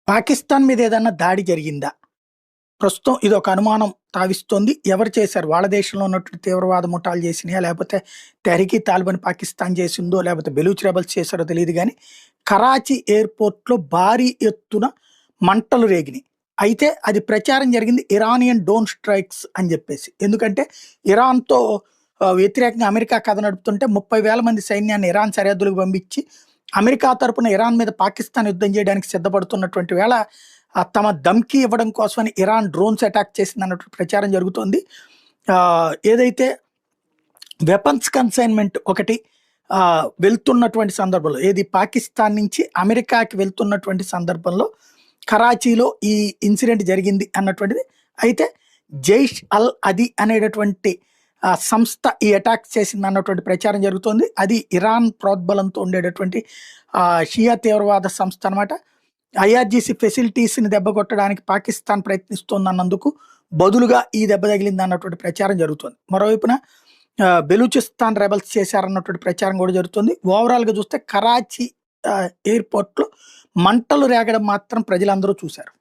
పాకిస్తాన్ మీద ఏదన్నా దాడి జరిగిందా? ప్రస్తుతం ఇదొక అనుమానం తావిస్తోంది. ఎవరు చేశారు? వాళ్ళ దేశంలో ఉన్నటువంటి తీవ్రవాద ముఠాలు చేసినాయా? లేపోతే తెహ్రీకి తాలిబాన్ పాకిస్తాన్ చేసిందో, లేపోతే బెలూచ్ రెబెల్స్ చేశారో తెలీదు గానీ, కరాచీ ఎయిర్‌పోర్ట్‌లో భారీ ఎత్తున మంటలు రేగినాయి. అయితే అది ప్రచారం జరిగింది ఇరానియన్ డోన్ స్ట్రైక్స్ అని జెప్పేసి. ఎందుకంటే ఇరాన్‌తో వ్యతిరేకంగా అమెరికా కథ నడుపుతుంటే 30,000 మంది సైన్యాన్ని ఇరాన్ సరిహద్దులకు పంపించి, అమెరికా తరపున ఇరాన్ మీద పాకిస్తాన్ యుద్ధం చేయడానికి సిద్ధపడుతున్నటువంటి వేళ తమ ధమ్కీ ఇవ్వడం కోసమని ఇరాన్ డ్రోన్స్ అటాక్ చేసిందన్నటువంటి ప్రచారం జరుగుతోంది. ఏదైతే వెపన్స్ కన్సైన్మెంట్ ఒకటి వెళ్తున్నటువంటి సందర్భంలో, ఏది పాకిస్తాన్ నుంచి అమెరికాకి వెళ్తున్నటువంటి సందర్భంలో కరాచీలో ఈ ఇన్సిడెంట్ జరిగింది అన్నటువంటిది. అయితే జైష్ అల్ అదీ అనేటటువంటి సంస్థ ఈ అటాక్ చేసింది అన్నటువంటి ప్రచారం జరుగుతోంది. అది ఇరాన్ ప్రోద్బలంతో ఉండేటటువంటి షియా తీవ్రవాద సంస్థ అనమాట. ఐఆర్జీసీ ఫెసిలిటీస్ని దెబ్బకొట్టడానికి పాకిస్తాన్ ప్రయత్నిస్తోందన్నందుకు బదులుగా ఈ దెబ్బ తగిలింది అన్నటువంటి ప్రచారం జరుగుతుంది. మరోవైపున బెలూచిస్తాన్ రెబల్స్ చేశారన్నటువంటి ప్రచారం కూడా జరుగుతుంది. ఓవరాల్గా చూస్తే కరాచీ ఎయిర్పోర్ట్లో మంటలు రేగడం మాత్రం ప్రజలందరూ చూశారు.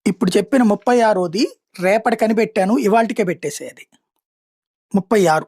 ఇప్పుడు చెప్పిన 36ది రేపటి కనిపెట్టాను, ఇవాళకే పెట్టేసేది 36.